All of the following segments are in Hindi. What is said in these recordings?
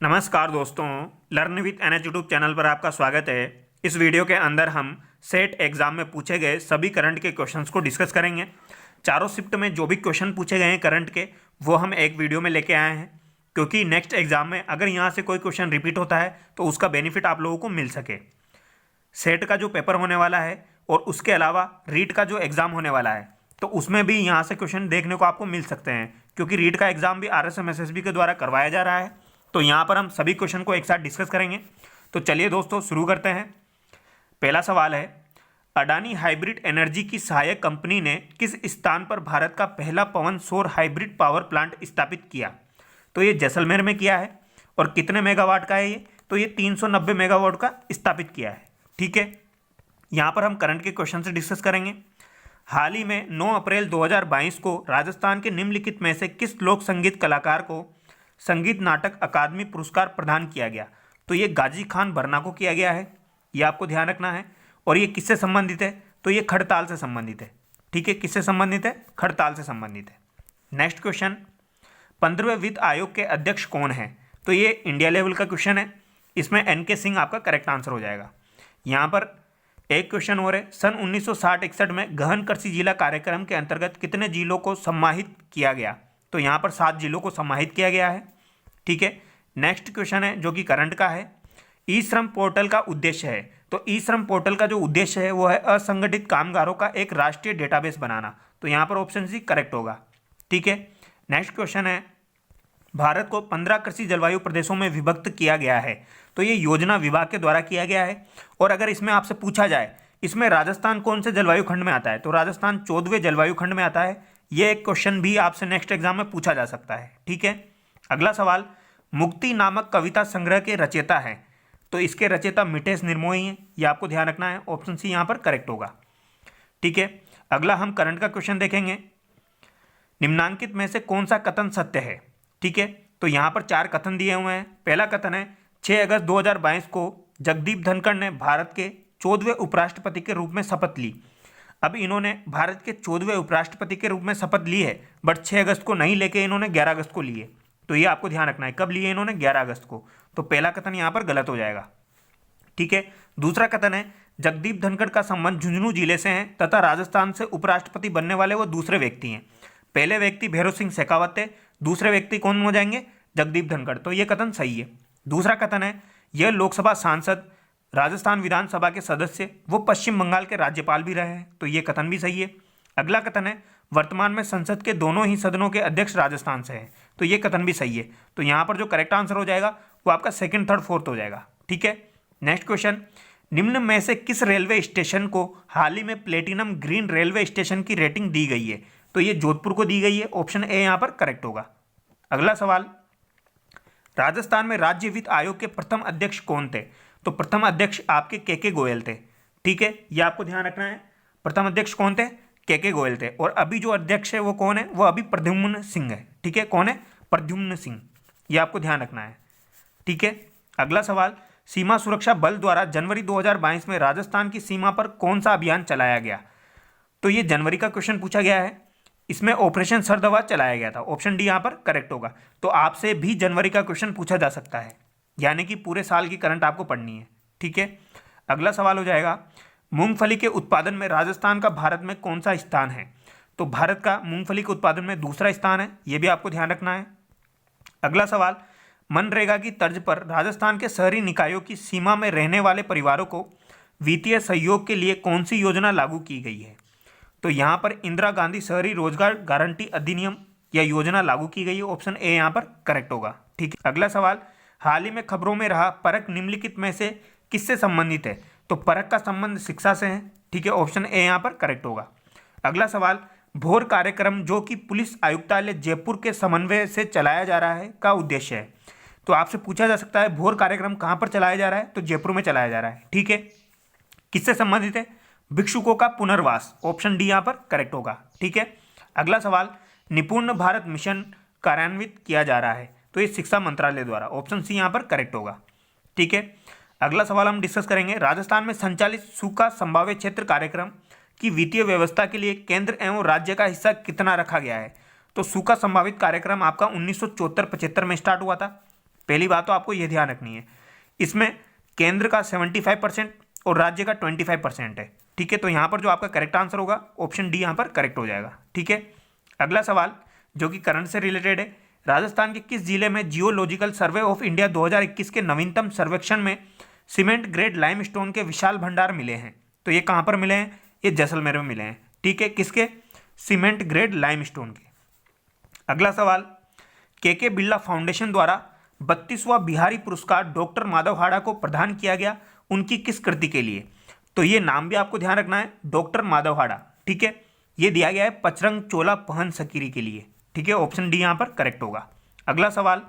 नमस्कार दोस्तों, learn with NH YouTube channel पर आपका स्वागत है। इस वीडियो के अंदर हम सेट एग्जाम में पूछे गए सभी करंट के क्वेश्चंस को डिस्कस करेंगे। चारों शिफ्ट में जो भी क्वेश्चन पूछे गए हैं करंट के, वो हम एक वीडियो में लेके आए हैं, क्योंकि नेक्स्ट एग्जाम में अगर यहाँ से कोई क्वेश्चन रिपीट होता है तो उसका बेनिफिट आप लोगों को मिल सके। सेट का जो पेपर होने वाला है और उसके अलावा रीट का जो एग्ज़ाम होने वाला है, तो उसमें भी यहाँ से क्वेश्चन देखने को आपको मिल सकते हैं, क्योंकि रीट का एग्ज़ाम भी RSM-SSB के द्वारा करवाया जा रहा है। तो यहाँ पर हम सभी क्वेश्चन को एक साथ डिस्कस करेंगे। तो चलिए दोस्तों शुरू करते हैं। पहला सवाल है, अडानी हाइब्रिड एनर्जी की सहायक कंपनी ने किस स्थान पर भारत का पहला पवन सौर हाइब्रिड पावर प्लांट स्थापित किया? तो ये जैसलमेर में किया है। और कितने मेगावाट का है ये? तो ये 390 मेगावाट का स्थापित किया है। ठीक है, यहाँ पर हम करंट के क्वेश्चन से डिस्कस करेंगे। हाल ही में 9 अप्रैल 2022 को राजस्थान के निम्नलिखित में से किस लोक संगीत कलाकार को संगीत नाटक अकादमी पुरस्कार प्रदान किया गया? तो ये गाजी खान बरना को किया गया है, ये आपको ध्यान रखना है। और ये किससे संबंधित है? तो ये खड़ताल से संबंधित है। ठीक है, किससे संबंधित है? खड़ताल से संबंधित है। नेक्स्ट क्वेश्चन, 15वें वित्त आयोग के अध्यक्ष कौन है? तो ये इंडिया लेवल का क्वेश्चन है, इसमें NK सिंह आपका करेक्ट आंसर हो जाएगा। यहाँ पर एक क्वेश्चन और है, सन 1960-61 में गहन कृषि जिला कार्यक्रम के अंतर्गत कितने जिलों को सम्मानित किया गया? तो यहाँ पर 7 जिलों को सम्मानित किया गया है। ठीक है, नेक्स्ट क्वेश्चन है जो कि करंट का है, ई श्रम पोर्टल का उद्देश्य है। तो ई श्रम पोर्टल का जो उद्देश्य है वो है असंगठित कामगारों का एक राष्ट्रीय डेटाबेस बनाना। तो यहाँ पर ऑप्शन सी करेक्ट होगा। ठीक है, नेक्स्ट क्वेश्चन है, भारत को 15 कृषि जलवायु प्रदेशों में विभक्त किया गया है। तो ये योजना विभाग के द्वारा किया गया है। और अगर इसमें आपसे पूछा जाए इसमें राजस्थान कौन से जलवायु खंड में आता है, तो राजस्थान 14वें जलवायु खंड में आता है। ये एक क्वेश्चन भी आपसे नेक्स्ट एग्जाम में पूछा जा सकता है। ठीक है, अगला सवाल, मुक्ति नामक कविता संग्रह के रचयिता हैं। तो इसके रचयिता मितेश निर्मोही हैं, ये आपको ध्यान रखना है। ऑप्शन सी यहाँ पर करेक्ट होगा। ठीक है, अगला हम करंट का क्वेश्चन देखेंगे, निम्नांकित में से कौन सा कथन सत्य है? ठीक है, तो यहाँ पर 4 कथन दिए हुए हैं। पहला कथन है, 6 अगस्त 2022 को जगदीप धनखड़ ने भारत के 14वें उपराष्ट्रपति के रूप में शपथ ली। अब इन्होंने भारत के 14वें उपराष्ट्रपति के रूप में शपथ ली है, बट 6 अगस्त को नहीं लेके इन्होंने 11 अगस्त को लिए। तो ये आपको ध्यान रखना है, कब लिए इन्होंने? 11 अगस्त को। तो पहला कथन यहाँ पर गलत हो जाएगा। ठीक है, दूसरा कथन है, जगदीप धनखड़ का संबंध झुंझुनू जिले से है तथा राजस्थान से उपराष्ट्रपति बनने वाले वो दूसरे व्यक्ति हैं। पहले व्यक्ति भैरव सिंह शेखावत थे, दूसरे व्यक्ति कौन हो जाएंगे? जगदीप धनखड़। तो ये कथन सही है। दूसरा कथन है, यह लोकसभा सांसद, राजस्थान विधानसभा के सदस्य, वो पश्चिम बंगाल के राज्यपाल भी रहे हैं। तो ये कथन भी सही है। अगला कथन है, वर्तमान में संसद के दोनों ही सदनों के अध्यक्ष राजस्थान से हैं। तो ये कथन भी सही है। तो यहाँ पर जो करेक्ट आंसर हो जाएगा वो आपका सेकंड, थर्ड, फोर्थ हो जाएगा। ठीक है, नेक्स्ट क्वेश्चन, निम्न में से किस रेलवे स्टेशन को हाल ही में प्लेटिनम ग्रीन रेलवे स्टेशन की रेटिंग दी गई है? तो ये जोधपुर को दी गई है। ऑप्शन ए यहाँ पर करेक्ट होगा। अगला सवाल, राजस्थान में राज्य वित्त आयोग के प्रथम अध्यक्ष कौन थे? तो प्रथम अध्यक्ष आपके के गोयल थे। ठीक है, ये आपको ध्यान रखना है। प्रथम अध्यक्ष कौन थे? के गोयल थे। और अभी जो अध्यक्ष है वो कौन है? वो अभी प्रद्युम्न सिंह है। ठीक है, कौन है? प्रद्युम्न सिंह, ये आपको ध्यान रखना है। ठीक है, अगला सवाल, सीमा सुरक्षा बल द्वारा जनवरी 2022 में राजस्थान की सीमा पर कौन सा अभियान चलाया गया? तो ये जनवरी का क्वेश्चन पूछा गया है, इसमें ऑपरेशन सरदवा चलाया गया था। ऑप्शन डी यहाँ पर करेक्ट होगा। तो आपसे भी जनवरी का क्वेश्चन पूछा जा सकता है, यानी कि पूरे साल की करंट आपको पढ़नी है। ठीक है, अगला सवाल हो जाएगा, मूंगफली के उत्पादन में राजस्थान का भारत में कौन सा स्थान है? तो भारत का मूंगफली के उत्पादन में दूसरा स्थान है, ये भी आपको ध्यान रखना है। अगला सवाल, मनरेगा की तर्ज पर राजस्थान के शहरी निकायों की सीमा में रहने वाले परिवारों को वित्तीय सहयोग के लिए कौन सी योजना लागू की गई है? तो यहाँ पर इंदिरा गांधी शहरी रोजगार गारंटी अधिनियम या योजना लागू की गई है। ऑप्शन ए यहाँ पर करेक्ट होगा। ठीक है, अगला सवाल, हाल ही में खबरों में रहा परख निम्नलिखित में से किससे संबंधित है? तो परख का संबंध शिक्षा से है। ठीक है, ऑप्शन ए यहाँ पर करेक्ट होगा। अगला सवाल, भोर कार्यक्रम जो कि पुलिस आयुक्तालय जयपुर के समन्वय से चलाया जा रहा है का उद्देश्य है? तो आपसे पूछा जा सकता है भोर कार्यक्रम कहाँ पर चलाया जा रहा है? तो जयपुर में चलाया जा रहा है। ठीक है, किससे संबंधित है? भिक्षुकों का पुनर्वास। ऑप्शन डी यहाँ पर करेक्ट होगा। ठीक है, अगला सवाल, निपुण भारत मिशन कार्यान्वित किया जा रहा है। तो ये शिक्षा मंत्रालय द्वारा। ऑप्शन सी यहाँ पर करेक्ट होगा। ठीक है, अगला सवाल हम डिस्कस करेंगे, राजस्थान में संचालित सूखा संभाव्य क्षेत्र कार्यक्रम की वित्तीय व्यवस्था के लिए केंद्र एवं राज्य का हिस्सा कितना रखा गया है? तो सूखा संभावित कार्यक्रम आपका 1974-75 में स्टार्ट हुआ था। पहली बात तो आपको यह ध्यान रखनी है, इसमें केंद्र का 75% और राज्य का 25% है। ठीक है, तो यहाँ पर जो आपका करेक्ट आंसर होगा ऑप्शन डी यहाँ पर करेक्ट हो जाएगा। ठीक है, अगला सवाल जो कि करंट से रिलेटेड है, राजस्थान के किस जिले में जियोलॉजिकल सर्वे ऑफ इंडिया 2021 के नवीनतम सर्वेक्षण में सीमेंट ग्रेड लाइमस्टोन के विशाल भंडार मिले हैं? तो ये कहाँ पर मिले हैं? ये जैसलमेर में मिले हैं। ठीक है, किसके? सीमेंट ग्रेड लाइमस्टोन के। अगला सवाल, के बिरला फाउंडेशन द्वारा 32वां बिहारी पुरस्कार डॉक्टर माधव हाड़ा को प्रदान किया गया, उनकी किस कृति के लिए? तो ये नाम भी आपको ध्यान रखना है, डॉक्टर माधव हाड़ा। ठीक है, ये दिया गया है पचरंग चोला पहन सकीरी के लिए। ठीक है, ऑप्शन डी यहाँ पर करेक्ट होगा। अगला सवाल,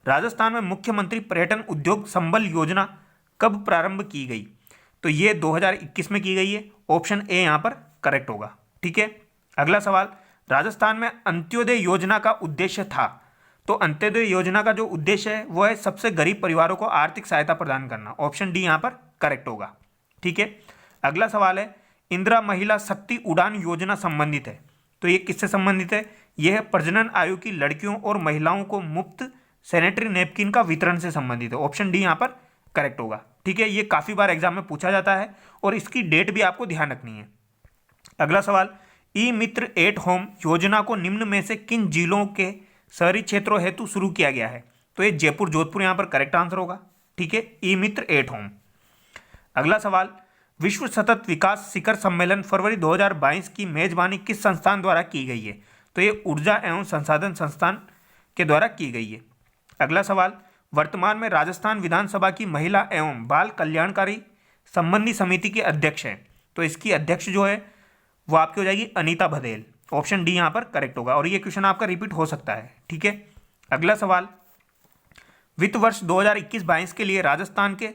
राजस्थान में मुख्यमंत्री पर्यटन उद्योग संबल योजना कब प्रारंभ की गई? तो ये 2021 में की गई है, ऑप्शन ए यहाँ पर करेक्ट होगा। ठीक है, अगला सवाल, राजस्थान में अंत्योदय योजना का उद्देश्य था? तो अंत्योदय योजना का जो उद्देश्य है वो है सबसे गरीब परिवारों को आर्थिक सहायता प्रदान करना, ऑप्शन डी यहाँ पर करेक्ट होगा। ठीक है, अगला सवाल है, इंदिरा महिला शक्ति उड़ान योजना संबंधित है, तो ये किससे संबंधित है? यह प्रजनन आयु की लड़कियों और महिलाओं को मुफ्त सैनिटरी नैपकिन का वितरण से संबंधित है, ऑप्शन डी यहाँ पर करेक्ट होगा। ठीक है, ये काफ़ी बार एग्जाम में पूछा जाता है और इसकी डेट भी आपको ध्यान रखनी है। अगला सवाल, ई मित्र एट होम योजना को निम्न में से किन जिलों के शहरी क्षेत्रों हेतु शुरू किया गया है? तो ये जयपुर जोधपुर यहाँ पर करेक्ट आंसर होगा। ठीक है, ई मित्र एट होम। अगला सवाल, विश्व सतत विकास शिखर सम्मेलन फरवरी 2022 की मेजबानी किस संस्थान द्वारा की गई है? तो ये ऊर्जा एवं संसाधन संस्थान के द्वारा की गई है। अगला सवाल, वर्तमान में राजस्थान विधानसभा की महिला एवं बाल कल्याणकारी संबंधी समिति के अध्यक्ष हैं, तो इसकी अध्यक्ष जो है वो आपकी हो जाएगी अनीता भदेल, ऑप्शन डी यहाँ पर करेक्ट होगा। और ये क्वेश्चन आपका रिपीट हो सकता है। ठीक है, अगला सवाल, वित्त वर्ष 2021-22 के लिए राजस्थान के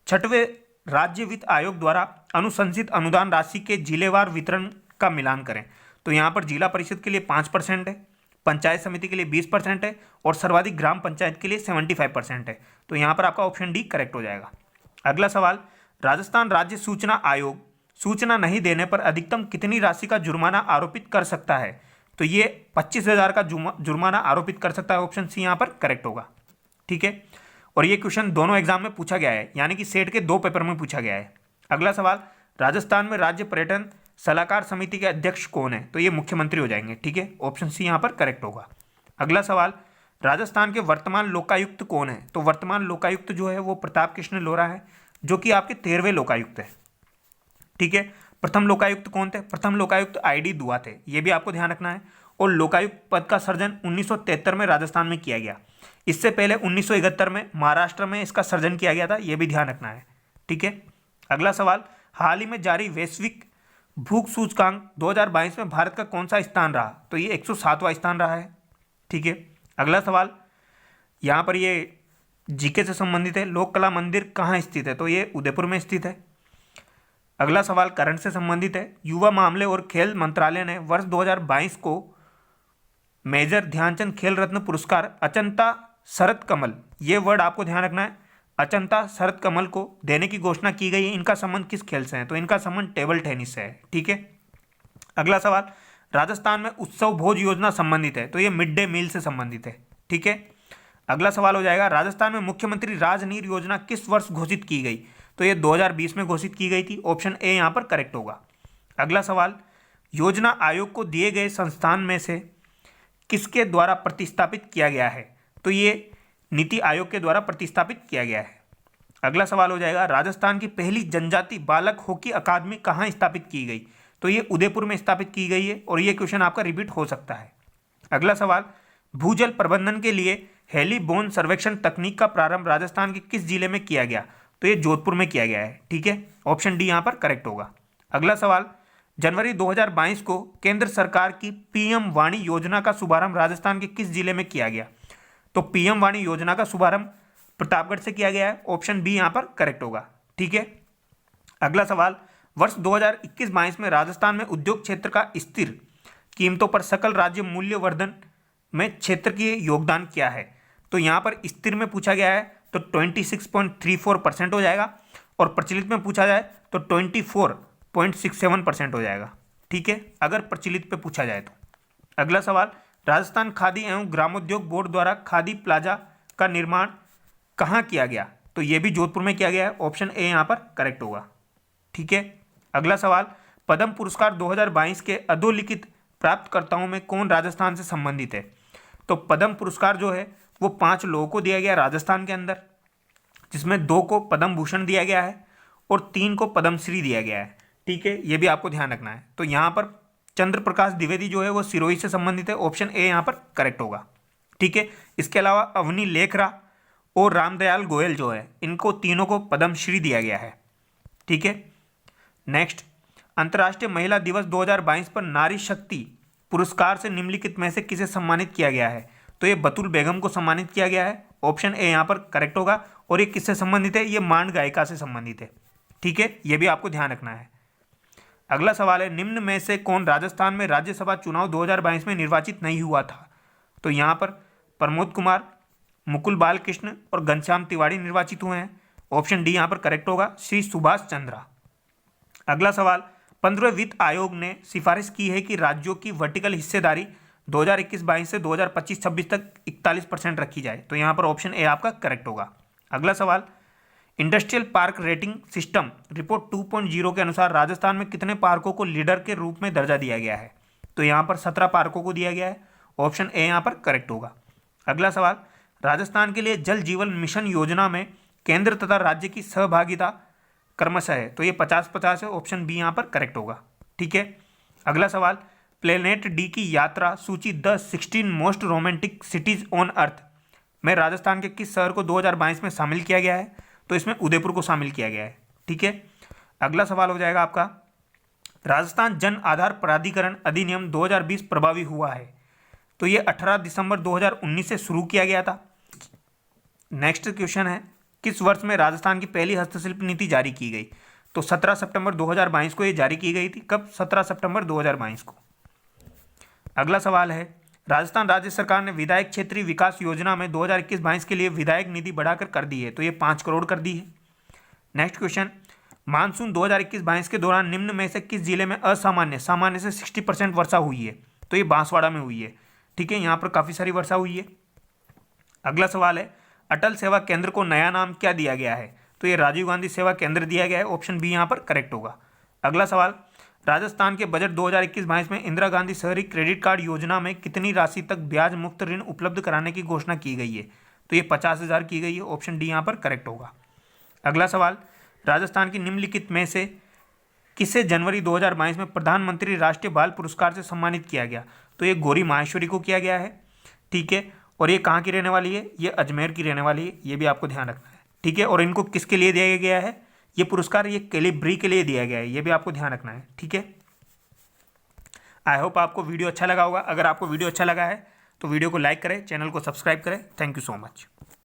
6वें राज्य वित्त आयोग द्वारा अनुशंसित अनुदान राशि के जिलेवार वितरण का मिलान करें। तो यहाँ पर जिला परिषद के लिए 5% है, पंचायत समिति के लिए 20% है और सर्वाधिक ग्राम पंचायत के लिए 75% है। तो यहाँ पर आपका ऑप्शन डी करेक्ट हो जाएगा। अगला सवाल, राजस्थान राज्य सूचना आयोग सूचना नहीं देने पर अधिकतम कितनी राशि का जुर्माना आरोपित कर सकता है? तो ये 25,000 का जुर्माना आरोपित कर सकता है, ऑप्शन सी यहाँ पर करेक्ट होगा। ठीक है, और ये क्वेश्चन दोनों एग्जाम में पूछा गया है, यानी कि सेट के 2 पेपर में पूछा गया है। अगला सवाल, राजस्थान में राज्य पर्यटन सलाहकार समिति के अध्यक्ष कौन है? तो ये मुख्यमंत्री हो जाएंगे। ठीक है, ऑप्शन सी यहाँ पर करेक्ट होगा। अगला सवाल, राजस्थान के वर्तमान लोकायुक्त कौन है? तो वर्तमान लोकायुक्त जो है वो प्रताप कृष्ण लोरा है, जो कि आपके 13वें लोकायुक्त है। ठीक है, प्रथम लोकायुक्त कौन थे? प्रथम लोकायुक्त ID दुआ थे, ये भी आपको ध्यान रखना है। और लोकायुक्त पद का सृजन 1973 में राजस्थान में किया गया। इससे पहले 1971 में महाराष्ट्र में इसका सृजन किया गया था, ये भी ध्यान रखना है। ठीक है, अगला सवाल, हाल ही में जारी वैश्विक भूख सूचकांक 2022 में भारत का कौन सा स्थान रहा? तो ये 107वां स्थान रहा है। ठीक है, अगला सवाल, यहाँ पर ये जीके से संबंधित है, लोक कला मंदिर कहाँ स्थित है? तो ये उदयपुर में स्थित है। अगला सवाल करंट से संबंधित है, युवा मामले और खेल मंत्रालय ने वर्ष 2022 को मेजर ध्यानचंद खेल रत्न पुरस्कार अचंता शरद कमल, ये वर्ड आपको ध्यान रखना है, अचंता शरद कमल को देने की घोषणा की गई है। इनका संबंध किस खेल से है? तो इनका संबंध टेबल टेनिस से है। ठीक है, अगला सवाल, राजस्थान में उत्सव भोज योजना संबंधित है, तो ये मिड डे मील से संबंधित है। ठीक है, अगला सवाल हो जाएगा, राजस्थान में मुख्यमंत्री राजनीर योजना किस वर्ष घोषित की गई? तो ये 2020 में घोषित की गई थी, ऑप्शन ए यहाँ पर करेक्ट होगा। अगला सवाल, योजना आयोग को दिए गए संस्थान में से किसके द्वारा प्रतिस्थापित किया गया है? तो ये नीति आयोग के द्वारा प्रतिस्थापित किया गया है। अगला सवाल हो जाएगा, राजस्थान की पहली जनजाति बालक हॉकी अकादमी कहाँ स्थापित की गई? तो ये उदयपुर में स्थापित की गई है और ये क्वेश्चन आपका रिपीट हो सकता है। अगला सवाल, भूजल प्रबंधन के लिए हेलीबोन सर्वेक्षण तकनीक का प्रारंभ राजस्थान के किस जिले में किया गया? तो ये जोधपुर में किया गया है। ठीक है, ऑप्शन डी यहाँ पर करेक्ट होगा। अगला सवाल, जनवरी 2022 को केंद्र सरकार की PM वाणी योजना का शुभारंभ राजस्थान के किस जिले में किया गया? तो PM वाणी योजना का शुभारंभ प्रतापगढ़ से किया गया है, ऑप्शन बी यहाँ पर करेक्ट होगा। ठीक है, अगला सवाल, वर्ष 2021-22 में राजस्थान में उद्योग क्षेत्र का स्थिर कीमतों पर सकल राज्य मूल्य वर्धन में क्षेत्र की योगदान क्या है? तो यहाँ पर स्थिर में पूछा गया है तो 26.34% हो जाएगा और प्रचलित में पूछा जाए तो 24.67% हो जाएगा। ठीक है, अगर प्रचलित पे पूछा जाए तो। अगला सवाल, राजस्थान खादी एवं ग्रामोद्योग बोर्ड द्वारा खादी प्लाजा का निर्माण कहाँ किया गया, तो ये भी जोधपुर में किया गया है, ऑप्शन ए यहाँ पर करेक्ट होगा। ठीक है, अगला सवाल, पद्म पुरस्कार 2022 के अधोलिखित प्राप्तकर्ताओं में कौन राजस्थान से संबंधित है। तो पद्म पुरस्कार जो है वो 5 लोगों को दिया गया राजस्थान के अंदर, जिसमें 2 को पद्म भूषण दिया गया है और 3 को पद्मश्री दिया गया है। ठीक है, ये भी आपको ध्यान रखना है। तो यहाँ पर चंद्र प्रकाश द्विवेदी जो है वो सिरोही से संबंधित है, ऑप्शन ए यहाँ पर करेक्ट होगा। ठीक है, इसके अलावा अवनी लेखरा और रामदयाल गोयल जो है, इनको तीनों को पद्मश्री दिया गया है। ठीक है, नेक्स्ट, अंतर्राष्ट्रीय महिला दिवस 2022 पर नारी शक्ति पुरस्कार से निम्नलिखित में से किसे सम्मानित किया गया है। तो ये बतुल बेगम को सम्मानित किया गया है, ऑप्शन ए यहाँ पर करेक्ट होगा। और ये किससे संबंधित है, ये मांड गायिका से संबंधित है। ठीक है, ये भी आपको ध्यान रखना है। अगला सवाल है, निम्न में से कौन राजस्थान में राज्यसभा चुनाव 2022 में निर्वाचित नहीं हुआ था। तो यहाँ पर प्रमोद कुमार, मुकुल बालकृष्ण और घनश्याम तिवारी निर्वाचित हुए हैं, ऑप्शन डी यहाँ पर करेक्ट होगा, श्री सुभाष चंद्रा। अगला सवाल, 15वें वित्त आयोग ने सिफारिश की है कि राज्यों की वर्टिकल हिस्सेदारी 2021-22 से 2025-26 तक 41% रखी जाए। तो यहाँ पर ऑप्शन ए आपका करेक्ट होगा। अगला सवाल, industrial park rating system report 2.0 के अनुसार राजस्थान में कितने पार्कों को लीडर के रूप में दर्जा दिया गया है। तो यहाँ पर 17 पार्कों को दिया गया है, ऑप्शन ए यहाँ पर करेक्ट होगा। अगला सवाल, राजस्थान के लिए जल जीवन मिशन योजना में केंद्र तथा राज्य की सहभागिता क्रमशः है। तो ये 50-50 है, ऑप्शन बी यहाँ पर करेक्ट होगा। ठीक है, अगला सवाल, प्लेनेट डी की यात्रा सूची the 16 most romantic CTs on earth में राजस्थान के किस शहर को 2022 में शामिल किया गया है। तो इसमें उदयपुर को शामिल किया गया है। ठीक है, अगला सवाल हो जाएगा आपका, राजस्थान जन आधार प्राधिकरण अधिनियम 2020 प्रभावी हुआ है। तो ये 18 दिसंबर 2019 से शुरू किया गया था। नेक्स्ट क्वेश्चन है, किस वर्ष में राजस्थान की पहली हस्तशिल्प नीति जारी की गई। तो 17 सितंबर 2022 को ये जारी की गई थी। कब, 17 सितंबर 2022 को। अगला सवाल है, राजस्थान राज्य सरकार ने विधायक क्षेत्रीय विकास योजना में 2021-22 के लिए विधायक निधि बढ़ाकर कर दी है। तो ये 5 करोड़ कर दी है। नेक्स्ट क्वेश्चन, मानसून 2021-22 के दौरान निम्न में से किस जिले में असामान्य सामान्य से 60% वर्षा हुई है। तो ये बांसवाड़ा में हुई है। ठीक है, यहाँ पर काफ़ी सारी वर्षा हुई है। अगला सवाल है, अटल सेवा केंद्र को नया नाम क्या दिया गया है। तो ये राजीव गांधी सेवा केंद्र दिया गया है, ऑप्शन बी यहाँ पर करेक्ट होगा। अगला सवाल, राजस्थान के बजट 2021-22 में इंदिरा गांधी शहरी क्रेडिट कार्ड योजना में कितनी राशि तक ब्याज मुक्त ऋण उपलब्ध कराने की घोषणा की गई है। तो ये 50,000 की गई है, ऑप्शन डी यहाँ पर करेक्ट होगा। अगला सवाल, राजस्थान की निम्नलिखित में से किसे जनवरी 2022 में प्रधानमंत्री राष्ट्रीय बाल पुरस्कार से सम्मानित किया गया। तो ये गौरी माहेश्वरी को किया गया है। ठीक है, और ये कहाँ की रहने वाली है, ये अजमेर की रहने वाली है। ये भी आपको ध्यान रखना है। ठीक है, और इनको किसके लिए दिया गया है ये पुरस्कार, ये कैलिब्री के लिए दिया गया है। ये भी आपको ध्यान रखना है। ठीक है, आई होप आपको वीडियो अच्छा लगा होगा। अगर आपको वीडियो अच्छा लगा है तो वीडियो को लाइक करें, चैनल को सब्सक्राइब करें। Thank you so much.